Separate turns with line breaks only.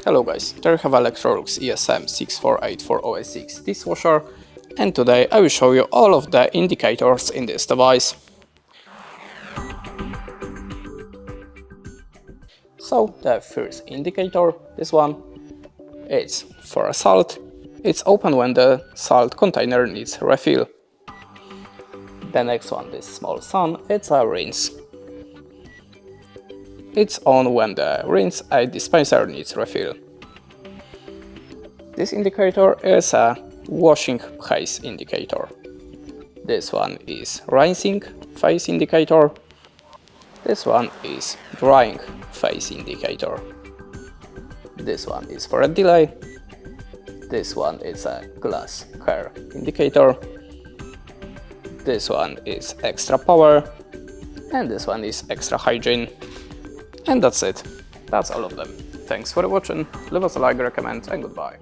Hello guys, there you have Electrolux ESM64840SX dishwasher, and today I will show you all of the indicators in this device. So the first indicator, this one, it's for a salt. It's open when the salt container needs refill. The next one, this small sun, it's a rinse. It's on when the rinse dispenser needs refill. This indicator is a washing phase indicator. This one is rinsing phase indicator. This one is drying phase indicator. This one is for a delay. This one is a glass hair indicator. This one is extra power. And this one is extra hygiene. And that's it. That's all of them. Thanks for watching. Leave us a like, recommend, and goodbye.